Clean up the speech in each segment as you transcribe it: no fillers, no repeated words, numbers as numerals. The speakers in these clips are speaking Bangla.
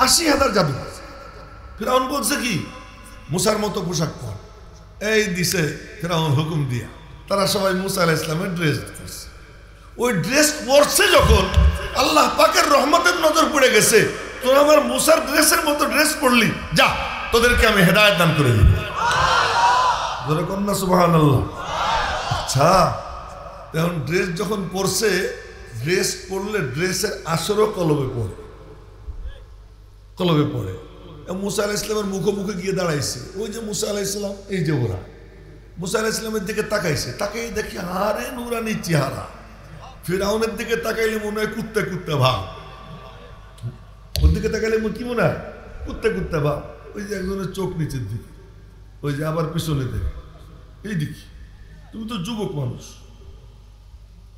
80,000 জাদুকর। ফিরাউন বলছে কি মুসার মতো পোশাক পর, এই দিছে ফিরাউন হুকুম দিয়া, তারা সবাই মুসা আলাইহিস সালামের ড্রেস পরছে। ওই ড্রেস পরছে যখন আল্লাহ পাকের রহমতের নজর পড়ে গেছে, তোরা আমার মুসার ড্রেসের মতো ড্রেস পরলি, যা তোদেরকে আমি হেদায়েত দান করে দিব। জোরে কন্যা সুবহানাল্লাহ। আচ্ছা, এখন ড্রেস যখন পরছে, ড্রেস পরলে ড্রেসের আসরও কলবে পড়ে, কলবে পড়ে। মুসা আলাইহিস সালামের মুখোমুখি গিয়ে দাঁড়াইছে, ওই যে মুসা আলাইহিস সালাম, এই যে ওরা মুসা আলাইহিস সালামের দিকে তাকাইছে, তাকাই দেখি আরে নুরানি চেহারা। ফিরাউনের দিকে তাকাইলে মনে হয় কুত্তা কুত্তা ভাব, ওর দিকে তাকাইলে কি মনে হয় কুত্তা কুত্তা ভাব। ওই যে একজনের চোখ নিচের দিকে, ওই যে আবার পিছনে দেখে, এই দিকে তুমি তো যুবক মানুষ,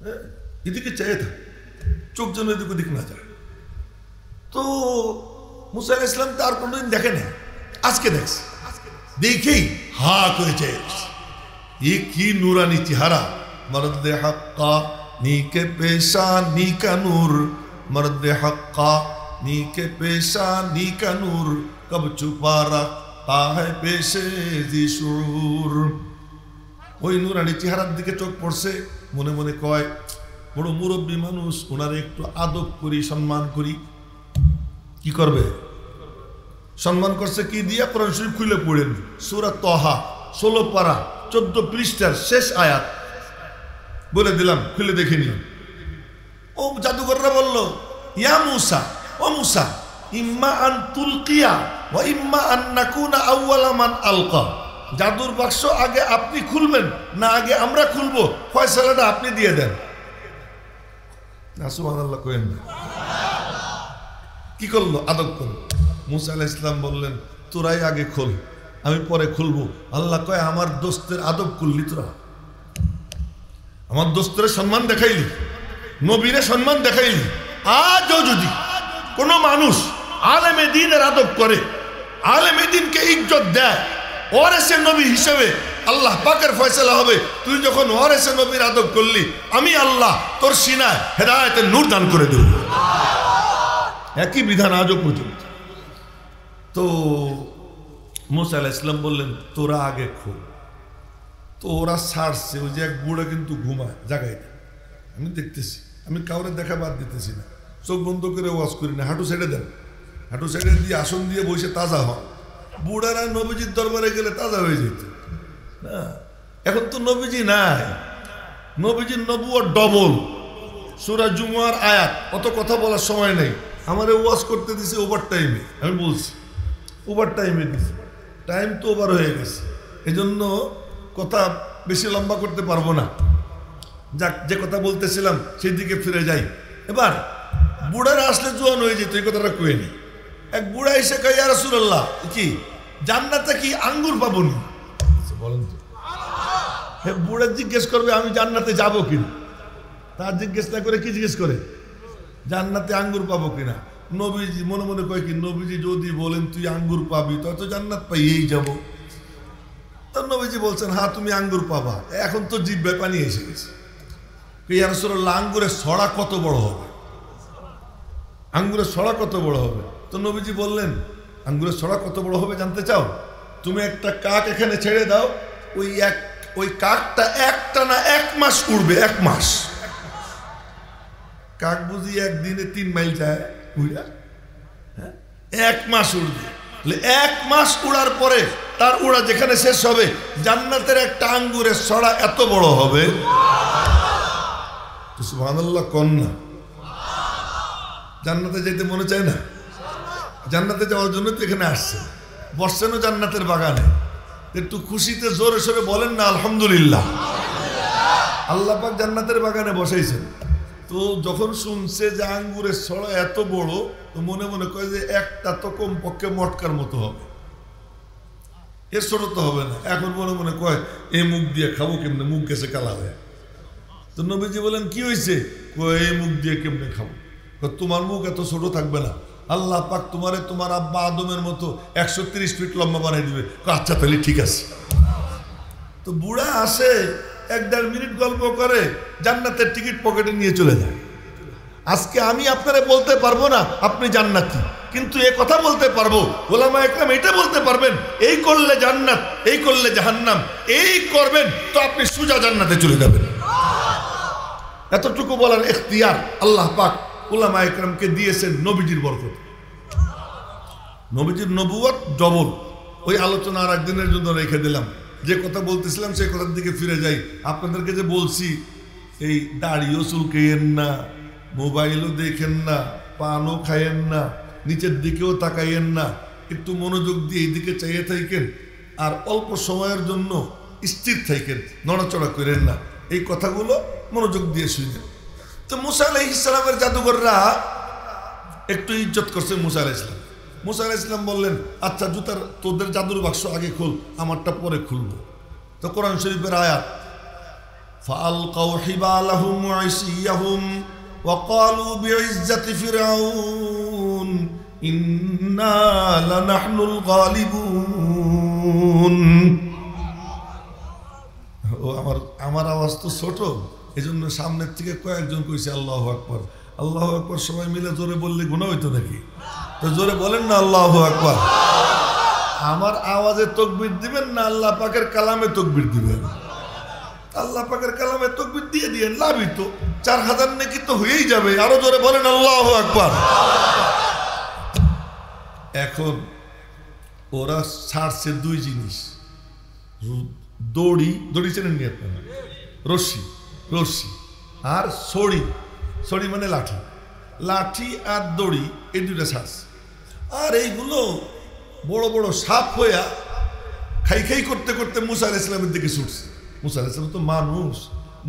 হ্যাঁ এদিকে চাই থাক, চোখ যেন এদিক ওদিক না যায়। তো মুসা আলাইহিস সালাম তার কোনোদিন দেখে না, আজকে দেখছে, দেখেই হা করে চাই, এ কি নুরানি চেহারা। মর্দে হাক্কা नीके पेशा नीका नूर, मर्द हक्का नीके पेशा नीका नूर, कब छुपा रखता है पेशे जी शुरूर। ওই নুরানি চেহারার দিকে চোখ পড়ছে, মনে মনে কয় বড় মুরব্বী মানুষ, ওনারে একটু আদব করি, সম্মান করি। কি করবে? সম্মান করছে কি দিয়া? কোরআন শরীফ খুলে পড়েন, সূরা তাহা 16 পারা 14 পৃষ্ঠার শেষ আয়াত বলে দিলাম, খুলে দেখে নিন। ও জাদুকররা বলল, ইয়া মুসা, ও মুসা, ইম্মা আন তুলকিয়া ওয়া ইম্মা আন নাকুনা আউওয়ালা মান আলকা। জাদুর বাক্স আগে আপনি খুলবেন না আগে আমরা খুলবো, ফয়সালাটা আপনি দিয়ে দেন। না সুবহানাল্লাহ কইেন না। কি করলো? আদব করলো। মুসা আলাইহিস সালাম বললেন, তোরাই আগে খোল, আমি পরে খুলবো। আল্লাহ কয়, আমার দোস্তের আদব করলি তোরা, আমার দোস্তের সম্মান দেখাইলি, নবীরে সম্মান দেখাইলি। আজও যদি কোনো মানুষ আলেমে দ্বীনের আদব করে, আলেমে দ্বীনকে ইজ্জত দেয়, ওয়ারিসে নবী হিসেবে আল্লাহ পাকের ফয়সালা হবে। তুই যখন ওয়ারিসে নবীর আদব করলি, আমি আল্লাহ তোর সিনায় হেদায়েতের নূর দান করে দেব। একই বিধান আজও পর্যন্ত। তো মুসা আলাইহিস সালাম বললেন, তোরা আগে খোল। তো ওরা ছাড়ছে, ওই যে এক বুড়া কিন্তু ঘুমায় জাগাই দেয়, আমি দেখতেছি, আমি কাউরে দেখা বাদ দিতেছি না, চোখ বন্ধ করে ওয়াজ করি না, হাঁটু ছেড়ে দেন, হাঁটু ছেড়ে দিয়ে আসন দিয়ে বসে তাজা হন। বুড়ারা নবীজির দরবারে গেলে তাজা হয়ে যেত না, এখন তো নবীজি নাই, নবীজির নবুয়ত ডবল। সূরা জুমুয়ার আয়াত, অত কথা বলার সময় নেই। আমারে ওয়াজ করতে দিছে ওভার টাইমে, আমি বলছি ওভার টাইমে দিছে, টাইম তো ওভার হয়ে গেছে, এজন্য কথা বেশি লম্বা করতে পারবো না। যাক, যে কথা বলতেছিলাম সেই দিকে ফিরে যাই। এবার বুড়ারা আসলে জোয়ান হয়ে যেত, এই কথাটা কয়ে নি। এক বুড়া এসে কয়, ইয়া রাসূলুল্লাহ, কি জান্নাতে কি আঙ্গুর পাবো নি? বলেন তো। বুড়া জিজ্ঞেস করবে আমি জান্নাতে যাবো কিনা, তার জিজ্ঞেস না করে কি জিজ্ঞেস করে? জান্নাতে আঙ্গুর পাবো কিনা। নবীজি মনে মনে কয় কি, নবীজি যদি বলেন তুই আঙ্গুর পাবি তত জান্নাত পাইয়েই যাবো। নবীজি বলছেন, হ্যাঁ তুমি আঙ্গুর পাবা। এখন তো জিহ্বায় পানি এসে গেছে। ইয়া রাসূলুল্লাহ, আঙ্গুরের ছড়া কত বড় হবে? আঙ্গুরের ছড়া কত বড় হবে? তো নবীজি বললেন, আঙ্গুরের ছড়া কত বড় হবে জানতে চাও? তুমি একটা কাক এখানে ছেড়ে দাও, ওই কাকটা একটা না 1 মাস উড়বে, 1 মাস। কাক বুঝি একদিনে 3 মাইল যায়, উড়া 1 মাস উড়বে। 1 মাস উড়ার পরে তার উড়া যেখানে শেষ হবে, জান্নাতের একটা আঙ্গুরের ছড়া এত বড় হবে। সুবহানাল্লাহ কোন না? জান্নাতে যেতে মনে চায় না? জান্নাতে যাওয়ার জন্য তো এখানে আসছে, বসছেনও জান্নাতের বাগানে। একটু খুশিতে জোরে সোরে বলেন না আলহামদুলিল্লাহ। আল্লাহ পাক জান্নাতের বাগানে বসাইছেন। তো যখন শুনছে যে আঙ্গুরের ছড়া এত বড়, তো মনে মনে কয় যে একটা তো কমপক্ষে মটকার মতো হবে, এর ছোট তো হবে না। এখন মনে মনে কয় এই মুখ দিয়ে খাবো কেমনে, মুখ গেছে কালা হয়ে। তো নবীজি বলেন, কি হয়েছে? এই মুখ দিয়ে কেমনে খাবো? তোমার মুখ এত ছোট থাকবে না, আল্লাহ পাক তোমারে তোমার আব্বা আদমের মতো 130 ফিট লম্বা বানাই দিবে। আচ্ছা তাহলে ঠিক আছে। তো বুড়া আসে, 1-1.5 মিনিট গল্প করে, জান্নাতের টিকিট পকেটে নিয়ে চলে যায়। আজকে আমি আপনারে বলতে পারবো না আপনি জান্নাতি, কিন্তু এ কথা বলতে পারবো, ওলামা একরাম এটা বলতে পারবেন, এই করলে জান্নাত, এই করলে জাহান্নাম, এই করবেন তো আপনি সোজা জান্নাতে চলে যাবেন। এতটুকু বলার ইখতিয়ার আল্লাহ পাক ওলামা একরামকে দিয়েছেন নবীজির বরকত। নবীজির নবুয়ত ডবল। ওই আলোচনা আর একদিনের জন্য রেখে দিলাম। যে কথা বলতেছিলাম সেই কথার দিকে ফিরে যাই। আপনাদেরকে যে বলছি এই দাড়িও চুলকেয়েন না, মোবাইলও দেখেন না, পানও খায়েন না, নিচের দিকেও তাকাইয়েন না, একটু মনোযোগ দিয়ে এইদিকে চাইয়ে থাকেন, আর অল্প সময়ের জন্য স্থির থাকেন, নড়াচড়া করেন না। এই কথাগুলো মনোযোগ দিয়ে শুনেন। তো মুসা আলাইহিস সালামের জাদুঘররা একটু ইজ্জত করছে মুসা আলাইহিস সালাম। মুসা আলাইহিস সালাম বললেন, আচ্ছা জুতার তোদের জাদুর বাক্স আগে খোল, আমারটা পরে খুলবো। তো কোরআন শরীফের আয়াত, ফাআলকাউ হিবালাহুম ওয়া ইসিয়াহুম ওয়া ক্বালু বিইজ্জাতি ফিরআউন ইন্না লানাহনুল গালিবুন। ও আমার আওয়াজ তো ছোট, এই জন্য সামনের থেকে কয়েকজন কইছে আল্লাহু আকবার। আল্লাহু আকবার সবাই মিলে জোরে বললে গুনাহ হইতো নাকি? তো জোরে বলেন না আল্লাহু আকবার। আমার আওয়াজে তাকবীর দিবেন না আল্লাহ পাকের কালামে তাকবীর দিবেন? আল্লাহ পাকের কালামে তাকবীর দিয়ে দিয়েন, লাভই তো, 4000 নেকি তো হয়েই যাবে। আরো জোরে বলেন আল্লাহু আকবার। এখন ওরা ছাড়ছে দুই জিনিস, দড়ি, দড়ি চেনেন নি আপনারা? রশ্মি, রশ্মি আর ছড়ি। ছড়ি মানে লাঠি, লাঠি আর দড়ি, এই দুইটা ছাড়ছে। আর এইগুলো বড় বড় সাপ হইয়া খাই খাই করতে করতে মুসা আলাইহিস সালামের দিকে ছুটছে। মুসা আলাইহিস সালাম তো মানুষ,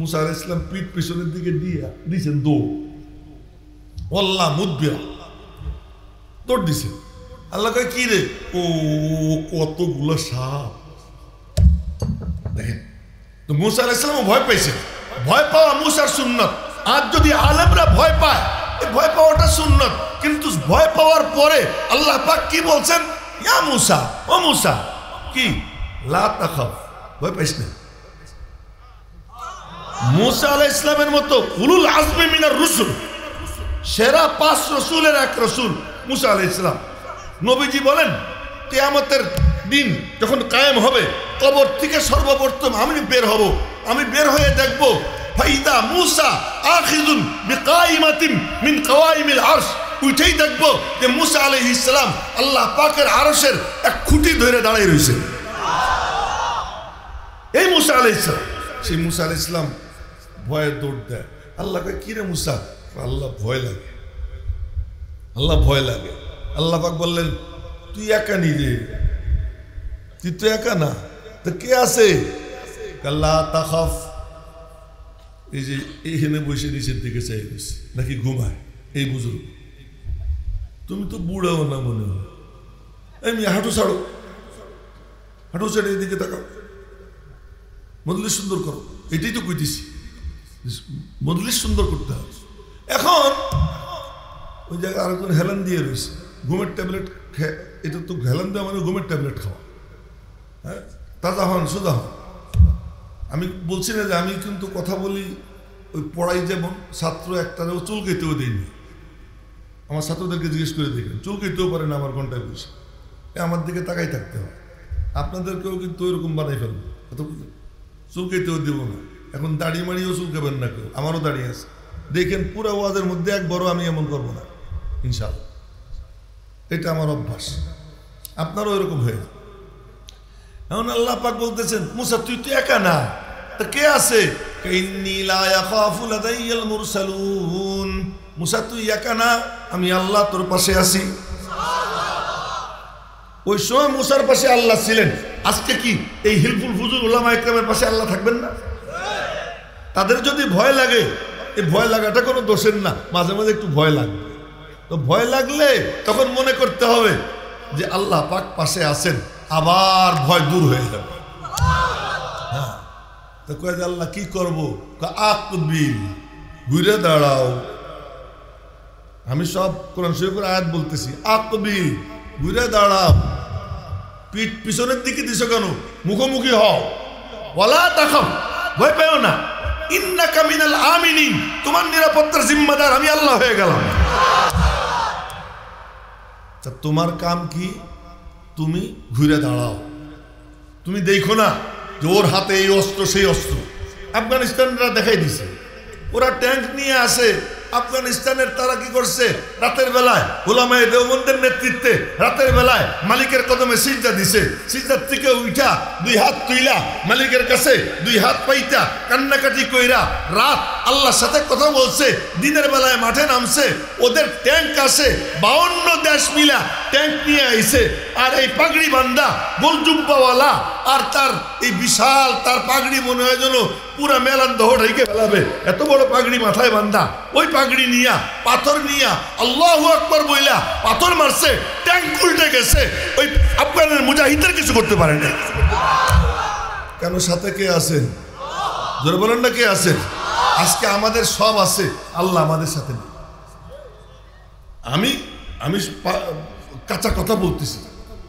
মুসা আলাইহিস সালাম পিঠ পিছনের দিকে দিয়া দিয়েছেন দৌড়, ওয়াল্লাহ মুদবিরা, দৌড় দিছে। আল্লাহ কয় কি রে? ও কতগুলো সাপ দেখেন। তো মুসা আলাইহিস সালাম ভয় পাইছে। ভয় পাওয়া মুসার সুন্নত। আজ যদি আলেমরা ভয় পায়, এই ভয় পাওয়াটা সুন্নত, কিন্তু ভয় পাওয়ার পরে আল্লাহ পাক কি বলছেন? ইয়া মুসা, ও মুসা, কি লা তাখাফ, ভয় পাইস না। মুসা আলাইহিস সালামের মতো উলুল আজমি মিনার রুসুল, সেরা 5 রসুলের এক রসুল মুসা আলাইহিস সালাম। নবীজি বলেন কিয়ামতের দিন যখন কায়েম হবে, কবর থেকে সর্বপ্রথম আমি বের হব, আমি বের হয়ে দেখব ফাইদা মুসা আখিযুন বিকাইমাতিন মিন কাওয়াইমিল আরশ, উঠেই দেখব যে মুসা আলাইহিস সালাম আল্লাহ পাকের আরশের এক খুঁটি ধরে দাঁড়িয়ে রয়েছে। এই মুসা আলাইহিস সালাম, সেই মুসা আলাইহিস সালাম ভয়ে দৌড় দেয়। আল্লাহ কয় কি রে মুসা? আল্লাহ ভয় লাগে, আল্লাহ ভয় লাগে। আল্লাহ পাক বললেন তুই একা নিজে, তুই তো একা না, তো কে আছে? লা তাখাফ। এই যে এইখানে বসে নিচের দিকে চাই গেছে, নাকি ঘুমায় এই বুজুর্গ? তুমি তো বুড়াও না মনে হয়। এমনি হাঁটু ছাড়ো, হাঁটু ছেড়ে এদিকে তাকাও, মজলিস সুন্দর করো। এটাই তো কইতেছি, মজলিস সুন্দর করতে হবে। এখন ওই জায়গায় আরেকজন হেলান দিয়ে রয়েছে, ঘুমের ট্যাবলেট। এটা তো হেলান দেওয়া মানে ঘুমের ট্যাবলেট খাওয়া। হ্যাঁ, তাজা হন, সোজা হন। আমি বলছি না যে আমি কিন্তু কথা বলি, ওই পড়াই যেমন ছাত্র একটারেও চুলকাইতেও দিইনি। আমার ছাত্রদেরকে জিজ্ঞেস করে দেখেন, চুলকাইতেও পারে না আমার ঘন্টায় বসে, আমার দিকে তাকাই থাকতে হয়। আপনাদেরকেও কিন্তু ওইরকম বানাই ফেলবো, চুলকাইতেও দেবো না। এখন দাড়ি মাড়িও চুলকাবেন না কেউ, আমারও দাঁড়িয়ে আছে। দেখেন পুরো ওয়াজের মধ্যে একবারও আমি এমন করবো না ইনশাআল্লাহ। এটা আমার অভ্যাস, আপনারও এরকম হয়ে। এখন আল্লাহ পাক বলতেছেন মুসা তুই তো একা না, তা কে আছে? ইন্নী লা ইয়াখাফু লাদাইয়াল মুরসালুন। মুসা তুই একা না, আমি আল্লাহ তোর পাশে আছি। ওই সময় মুসার পাশে আল্লাহ ছিলেন। আজকে কি এই হিলফুল ফুজুল উলামা ইকরামের পাশে আল্লাহ থাকবেন না? তাদের যদি ভয় লাগে, এই ভয় লাগাটা কোনো দোষের না, মাঝে মাঝে একটু ভয় লাগবে। তো ভয় লাগলে তখন মনে করতে হবে যে আল্লাহ পাক পাশে আছেন, আবার ভয় দূর হয়ে যাবে। হ্যাঁ, তো কয়ে যে আল্লাহ কি করবো? আকবিল, ঘুরে দাঁড়াও। আমি সব কোরআন শরীফের আয়াত বলতেছি। আকবিল, ঘুরে দাঁড়াও। পিঠ পিছনের দিকে দিছো কেন? মুখোমুখি হও। ওয়ালা তাখাফ, ভয় পেও না। ইন্নাকা মিনাল আমিনিন, তোমার নিরাপত্তার জিম্মাদার আমি আল্লাহ হয়ে গেলাম। তা তোমার কাম কি? তুমি ঘুরে দাঁড়াও, তুমি দেখো না যে ওর হাতে এই অস্ত্র সেই অস্ত্র। আফগানিস্তানরা দেখাই দিছে, ওরা ট্যাঙ্ক নিয়ে আসে। আফগানিস্তানের তারা কি করছে? রাতের বেলায় উলামায়ে দেওবন্দের নেতৃত্বে রাতের বেলায় মালিকের কদমে সিজদা দিছে। সিজদার থেকে উঠা দুই হাত তুইলা মালিকের কাছে দুই হাত পাইতা কান্নাকাটি কইরা রাত আল্লাহর সাথে কথা বলছে। দিনের বেলায় মাঠে নামছে, ওদের ট্যাঙ্ক আসে, 52 দেশ মিলা ট্যাঙ্ক নিয়ে আইছে। আর এই পাগড়ি বান্দা গোলজুব্বাওয়ালা আর তার এই বিশাল তার পাগড়ি মনে হয় যেন পুরা মেলান দহ ঢেকে ফেলাবে, এত বড় পাগড়ি মাথায় বান্দা। ওই পাগড়ি নিয়া পাথর নিয়া আল্লাহু আকবার বইলা পাথর মারছে, ট্যাঙ্ক উল্টে গেছে। ওই আফগানের মুজাহিদের কিছু করতে পারে না। কেন? সাথে কে আছেন? জোরে বলেন না, কে আছেন? আজকে আমাদের সব আছে, আল্লাহ আমাদের সাথে নেই। আমি কাঁচা কথা বলতেছি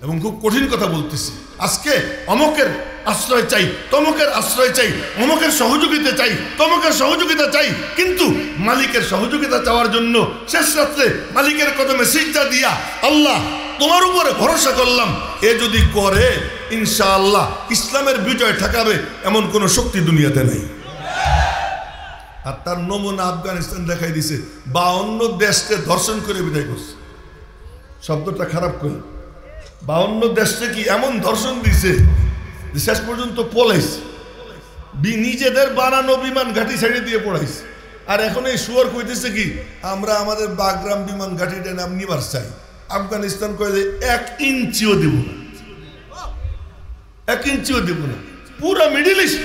এবং খুব কঠিন কথা বলতেছি। আজকে অমকের আশ্রয় চাই, তমকের আশ্রয় চাই, অমকের সহযোগিতা চাই, তমকের সহযোগিতা চাই, কিন্তু মালিকের সহযোগিতা চাওয়ার জন্য শেষ রাত্রে মালিকের কদমে সিজদা দিয়া আল্লাহ তোমার উপরে ভরসা করলাম, এ যদি করে ইনশাআল্লাহ ইসলামের বিজয় ঠেকাবে এমন কোন শক্তি দুনিয়াতে নেই। আর তার নমুনা আফগানিস্তান দেখাই দিছে, 52 দেশকে ধর্ষণ করে বিদায় করছে। শব্দটা খারাপ করে 52 দেশকে কি এমন ধর্ষণ দিছে যে শেষ পর্যন্ত পলাইছে, নিজেদের বানানো বিমান ঘাঁটি ছেড়ে দিয়ে পড়াইছে। আর এখন এই শুয়ার কইতেছে কি আমরা আমাদের বাগরাম বিমান ঘাঁটিটা নাম নিবার চাই। আফগানিস্তান কয়ে যে 1 ইঞ্চিও দিব না, 1 ইঞ্চিও দিব না। পুরো মিডল ইস্ট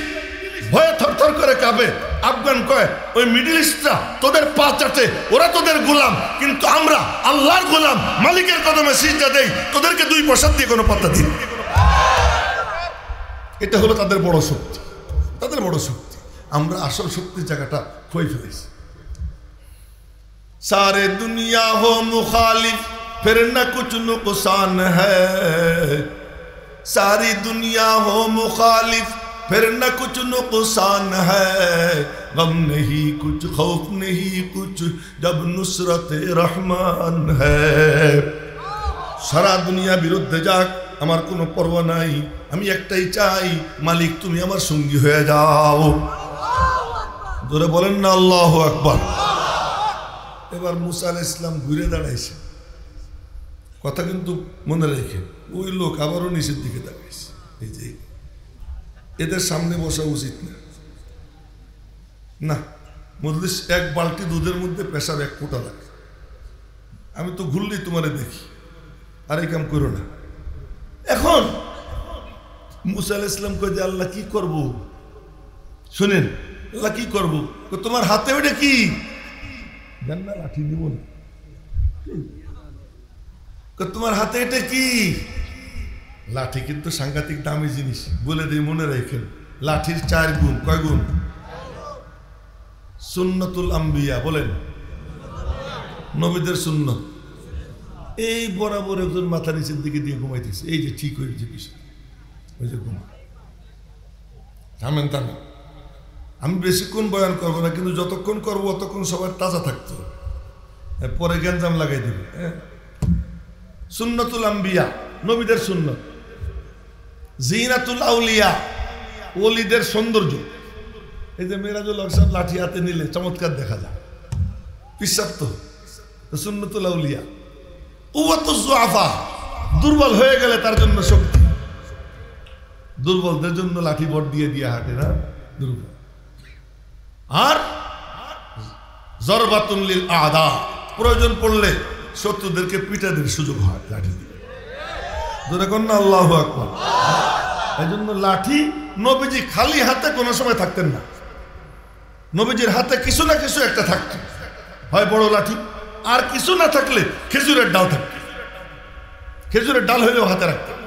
ভয়ে থরথর করে কাঁপে। আফগান কয় ওই মিডল ইস্টটা তোদের পা চাটে, ওরা তোদের গোলাম, কিন্তু আমরা আল্লাহর গোলাম, মালিকের কদমে সিজদা দেই, তোদেরকে 2 পয়সা দিয়ে কোনো পাত্তা দিই। এটা হলো তাদের বড় শক্তি, তাদের বড় শক্তি। আমরা আসল শক্তির জায়গাটা খোই ফেলেছি। সারে দুনিয়া হো মুখালিফ फिर न कुछ नुकसान है, सारी दुनिया हो मुखालिफ फिर न कुछ नुकसान है, गम नहीं कुछ खौफ नहीं कुछ जब नुसरत रहमान है। सारा दुनिया বিরুদ্ধে যাক আমার কোনো পরোয়া নাই, আমি একটাই চাই মালিক তুমি আমার সঙ্গী হয়ে যাও। জোরে বলেন না আল্লাহু আকবার। এবার মুসা আলাইহিস সালাম ঘুরে দাঁড়াইছে, কথা কিন্তু মনে রেখে। ওই লোক আবারও নিচের দিকে দাঁড়িয়েছে। এই যে এদের সামনে বসা উচিত না, না মজলিস 1 বালতি দুধের মধ্যে পেশাব 1 ফোঁটা লাগে। আমি তো ঘুরলেই তোমারে দেখি, আর এই কাম করো না। এখন মুসা আলাইহিস সালাম কয় যে আল্লাহ কি করব? শুনেন আল্লাহ কি করব? তোমার হাতে ওটা কি? জান না লাঠি নিব না। তোমার হাতে এটা কি? লাঠি কিন্তু সাংঘাতিক দামি জিনিস, বলে দিই মনে রাখেন। লাঠির 4 গুণ। কয় গুণ? সুন্নতুল আম্বিয়া, বলেন নবীদের সুন্নত। এই বরাবর একজন মাথা নিচের দিকে দিয়ে ঘুমাইতেছে, এই যে ঠিক হয়েছে বিষয়, ওই যে ঘুমা। থামেন থামেন, আমি বেশিক্ষণ বয়ান করবো না, কিন্তু যতক্ষণ করবো অতক্ষণ সবার তাজা থাকতো, পরে গ্যাঞ্জাম লাগাই দেবে। হ্যাঁ, সুন্নতুল আম্বিয়া নবীদের সুন্নত, জিনাতুল আউলিয়া ওলিদের সৌন্দর্য। এই যে মেরাজুল হক সাহেব লাঠি হাতে নিলে চমৎকার দেখা যায়, পিসাব তো সুন্নতুল আউলিয়া। কুওয়াতুজ যুআফা, দুর্বল হয়ে গেলে তার জন্য শক্তি, দুর্বলদের জন্য লাঠি বট দিয়ে দিয়ে হাঁটে না দুর্বল। আর জরবাতুন লিল আদা, প্রয়োজন পড়লে শত্রুদেরকে পিটাদের সুযোগ হয় লাঠি দিয়ে। ধরে কর না আল্লাহু আকবার। এই জন্য লাঠি, নবীজি খালি হাতে কোনো সময় থাকতেন না, নবীজির হাতে কিছু না কিছু একটা থাকতো, হয় বড় লাঠি, আর কিছু না থাকলে খেজুরের ডাল থাকতো, খেজুরের ডাল হইলেও হাতে রাখতেন।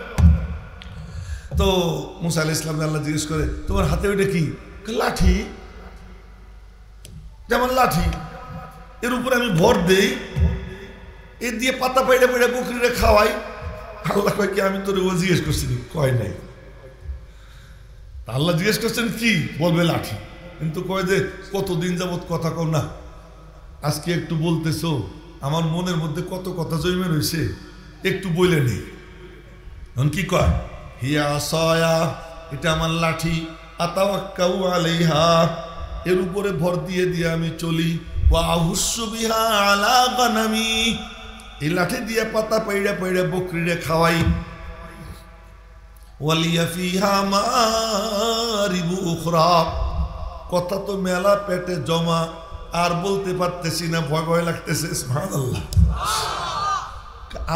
তো মুসা আলাইহিস সালাম আল্লাহ জিজ্ঞেস করে তোমার হাতে ওইটা কি? লাঠি। যেমন লাঠি, এর উপরে আমি ভর দেই, এ দিয়ে পাতা পাইড়ে পাইড়ে বকরিরে খাওয়াই। আল্লাহ কয় কি আমি তোর ও জিজ্ঞেস করছি? কয় নাই। আল্লাহ জিজ্ঞেস করছেন কি? বলবে লাঠি। কিন্তু কয় যে কতদিন যাবত কথা কও না, আজকে একটু বলতেছো, আমার মনের মধ্যে কত কথা জমে রয়েছে, একটু বলে নেই। কি কয়, হিয়া সয়া, এটা আমার লাঠি, আতাওয়াক্কাউ আলাইহা, এর উপরে ভর দিয়ে দিয়ে আমি চলি, ওয়া আহুস্সু বিহা আলা গানামি, এই লাঠি দিয়ে পাতা পাইড়া পাইড়া বকরিরে খাওয়াই, ওয়ালিয়া ফিহা মারিবু উখরা, কথা তো মেলা পেটে জমা, আর বলতে পারতেছি না, ভয় ভয় লাগতেছে। সুবহানাল্লাহ।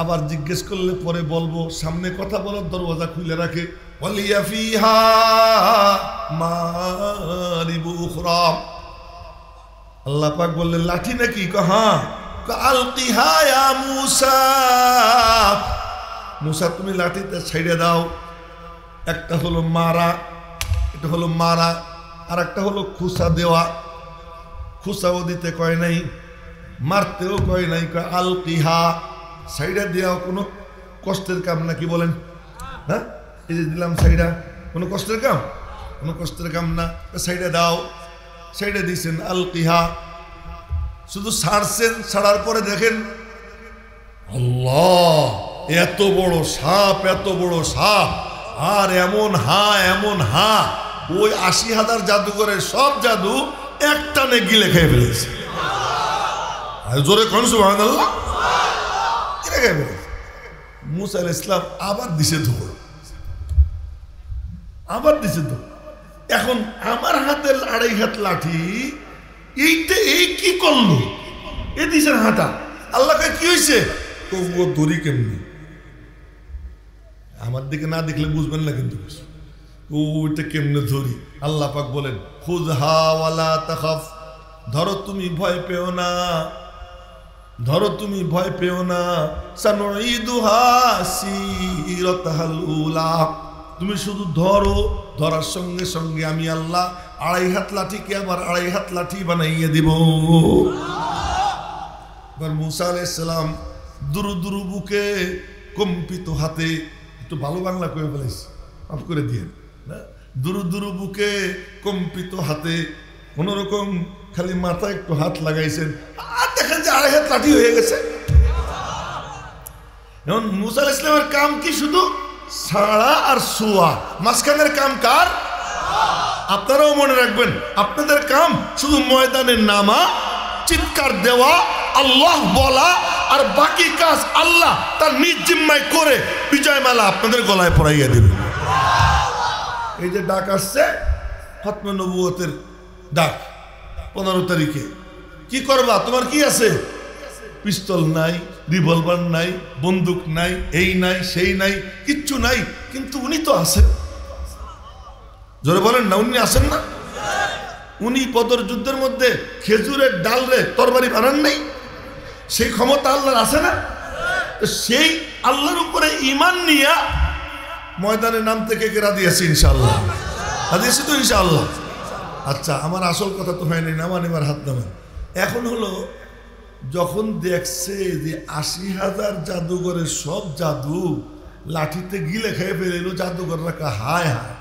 আবার জিজ্ঞেস করলে পরে বলবো, সামনে কথা বলার দরওয়াজা খুলে রাখে, ওয়ালিয়া ফিহা মারিবু উখরা। আল্লাহ পাক বললেন লাঠি নাকি? হ্যাঁ। আলকিহা ইয়া মূসা, মূসা তুমি লাঠিতে ছেড়ে দাও। একটা হলো মারা, এটা হলো মারা, আর একটা হলো খুসা দেওয়া। খুসাও দিতে কয় নাই, মারতেও কয় নাই, আলকিহা, সাইডা দেওয়া কোনো কষ্টের কাম নাকি বলেন? হ্যাঁ, এই যে দিলাম সাইডা, কোনো কষ্টের কাম? কোনো কষ্টের কাম না, সাইডা দাও। সাইডা দিয়েছেন আলকিহা, শুধু ছাড়ছেন, ছাড়ার পরে দেখেন আল্লাহ, এত বড় সাপ, এত বড় সাপ, আর এমন হা, এমন হা, ওই ৮০,০০০ জাদুঘরের সব জাদু একটানে গিলে খেয়ে ফেলেছে। জোরে কোন সুবহানাল্লাহ, গিলে খেয়ে ফেলেছে। মূসা আলাইহিস সালাম আবার দিছে ধর, আবার দিছে ধর। এখন আমার হাতের ২.৫ হাত লাঠি, এইটা এই কি করলো? এ দিছেন হাঁটা। আল্লাহকে কি হয়েছে? ও ধরি কেমনি? আমার দিকে না দেখলে বুঝবেন না, কিন্তু ওইটা কেমনে ধরি? আল্লাহ পাক বলেন খুযহা ওয়ালা তাখাফ, ধরো তুমি ভয় পেও না, ধরো তুমি ভয় পেও না। সানুঈদুহা সিরাতাহাল উলা, তুমি শুধু ধরো, ধরার সঙ্গে সঙ্গে আমি আল্লাহ ২.৫ হাত লাঠিকে আবার ২.৫ হাত লাঠি বানাইয়ে দিব। এবার মূসা আলাইহিস সালাম দুরু দুরু বুকে, কম্পিত হাতে, একটু ভালো বাংলা করে ফেলেছি, মাফ করে দিয়ে না, দুরু দুরু বুকে, কম্পিত হাতে, কোনোরকম খালি মাথায় একটু হাত লাগাইছেন, আর দেখেন যে ২.৫ হাত লাঠি হয়ে গেছে। এখন মূসা আলাইহিস সালামের কাম কি? শুধু ছাড়া আর শোয়া, মাঝখানের কাম কার? আপনারাও মনে রাখবেন, আপনাদের কাম শুধু ময়দানে নামা, চিৎকার দেওয়া, আল্লাহ বলা, আর বাকি কাজ আল্লাহ তার নিজ জিম্মায় করে বিজয় মালা আপনাদের গলায় পরাইয়া দেবেন। এই যে ডাক আসছে খতমে নবুয়তের ডাক, 15 তারিখে, কি করবা? তোমার কি আছে? পিস্তল নাই, রিভলভার নাই, বন্দুক নাই, এই নাই, সেই নাই, কিচ্ছু নাই, কিন্তু উনি তো আছেন। জোরে বলেন না, উনি আছেন না? উনি বদর যুদ্ধের মধ্যে খেজুরের ডাল রে তরবারি বানান নাই? সেই ক্ষমতা আল্লাহর আছে না? সেই আল্লাহর উপরে ঈমান নিয়া ময়দানে নামতে কে কে রাজি আছে? ইনশাআল্লাহ রাজি আছে তো? ইনশাআল্লাহ। আচ্ছা, আমার আসল কথা তো হয়নি, নামান এবার হাত নামান। এখন হলো, যখন দেখছে যে ৮০,০০০ জাদুঘরের সব জাদু লাঠিতে গিলে খেয়ে ফেলে, জাদুঘর রাখা হায় হায়,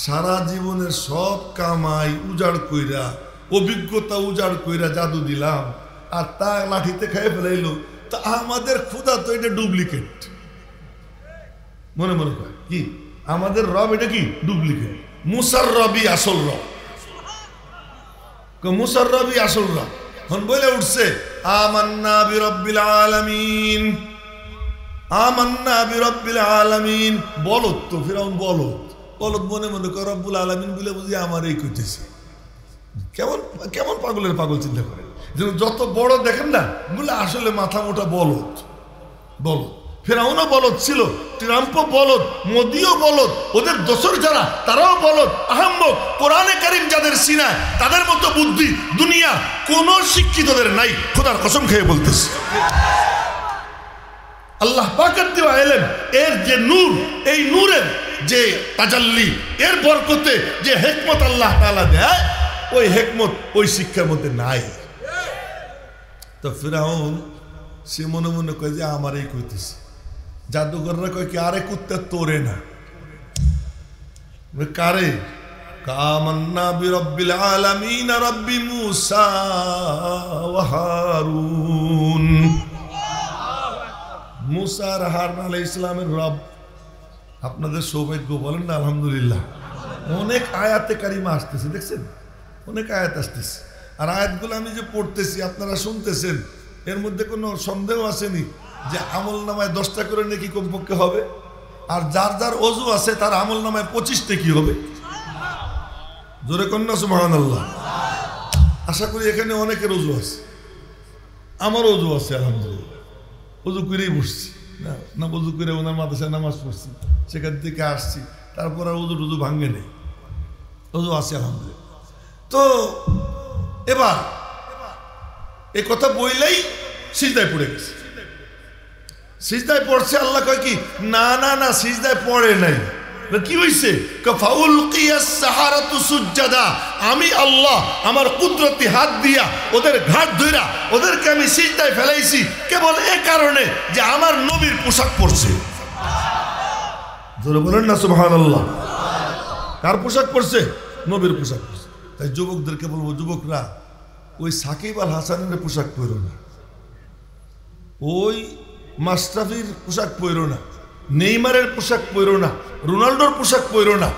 সারা জীবনের সব কামাই উজাড় কইরা, অভিজ্ঞতা উজাড় কইরা জাদু দিলাম, আর তা লাঠিতে খেয়ে ফেলাইল, তা আমাদের ক্ষুধা তো এটা ডুপ্লিকেট। মনে মনে কয় কি আমাদের রব এটা কি ডুপ্লিকেট, মুসার রবি আসল রব, মুসার রবি আসল রব। এখন বলে উঠছে আমান্না বিরব্বিল আলামিন, আমান্না বিরব্বিল আলামিন। বলত তো ফিরাউন, বলত বলত মনে মনে করে রব্বুল আলামিন বলে বুঝি আমার এই কইতেছে। কেমন কেমন পাগলের পাগল চিন্তা করে, যত বড় দেখেন না বলে আসলে মাথা মোটা বলত। বলত ফেরাউনও বলত ছিল, ট্রাম্পও বলত, মোদিও বলত, ওদের দোসর যারা তারাও বলত, আহম্মক। কোরআনে কারীম যাদের সিনায়, তাদের মতো বুদ্ধি দুনিয়া কোন শিক্ষিতদের নাই, খোদার কসম খেয়ে বলতেছে। আল্লাহ পাকের দেওয়া এলেম, এর যে নূর, এই নূরের যে তাজাল্লি, এর বরকতে যে হিকমত আল্লাহ তাআলা দেয়, ওই হিকমত ওই শিক্ষার মধ্যে নাই। তো ফিরাউন সে মনে মনে কয় যে আমার এই কইতেছে। জাদুঘররা কয় কি, আরে কুত্তা তোরে না, কারে? কামান্না বিরব্বিল আলামিন রব্বি মুসা ওয়া হারুন। মুসা আর হারুন আলাইহিস সালামের রব। আপনাদের সৌভাগ্য, বলেন না আলহামদুলিল্লাহ। অনেক আয়াতে কারিমা আসতেছে, দেখছেন অনেক আয়াত আসতেছে। আর আয়াতগুলো আমি যে পড়তেছি আপনারা শুনতেছেন, এর মধ্যে কোনো সন্দেহ আসেনি যে আমল নামায় 10টা করে নাকি কমপক্ষে হবে, আর যার যার অজু আছে তার আমল নামায় 25টা কি হবে? জোরে কন্যা সুবহানাল্লাহ। আশা করি এখানে অনেকের অজু আছে, আমার অজু আছে আলহামদুলিল্লাহ। অজু করেই বসছি না, না অজু করে ওনার মাদ্রাসায় নামাজ পড়ছি, সেখান থেকে আসছি, তারপর আর অজু টজু ভাঙ্গে নেই, অজু আছে আলহামদুলিল্লাহ। তো এবার এ কথা বইলেই সিজদায় পড়ে গেছে। সিজদায় পড়ছে, আল্লাহ কয় কি, না না না সিজদায় পড়ে নাই। কি হইছে? আমি আল্লাহ আমার কুদরতি হাত দিয়া ওদের ঘাট ধইরা ওদেরকে আমি সিজদায় ফেলাইছি কেবল এ কারণে যে আমার নবীর পোশাক পরছে। জোরে বলেন না সুবহানাল্লাহ। কার পোশাক পরছে? নবীর পোশাক পরছে। তাই যুবকদেরকে বলবো, যুবকরা ওই সাকিব আল হাসানের পোশাক পরো না, ওই মাশরাফির পোশাক পরো না, নেইমারের পোশাক পরো না, রোনাল্ডোর পোশাক পরো না,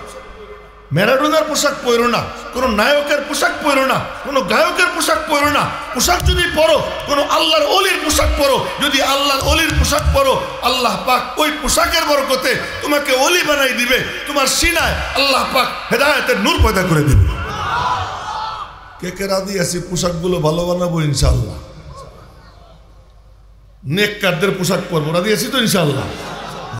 ম্যারাডোনার পোশাক পরো না, কোন নায়কের পোশাক পরো না, কোন গায়কের পোশাক পরো না। পোশাক যদি পরো কোন আল্লাহর ওলির পোশাক পরো। যদি আল্লাহর ওলির পোশাক পরো, আল্লাহ পাক ওই পোশাকের বরকতে তোমাকে ওলি বানাই দিবে, তোমার সিনায় আল্লাহ পাক হেদায়েতের নূর পয়দা করে দিবে। কে কে রাজি আছি পোশাকগুলো ভালো বানাবো ইনশাআল্লাহ। নেককারদের পোশাক পরবো, রাজি আছি তো ইনশাআল্লাহ।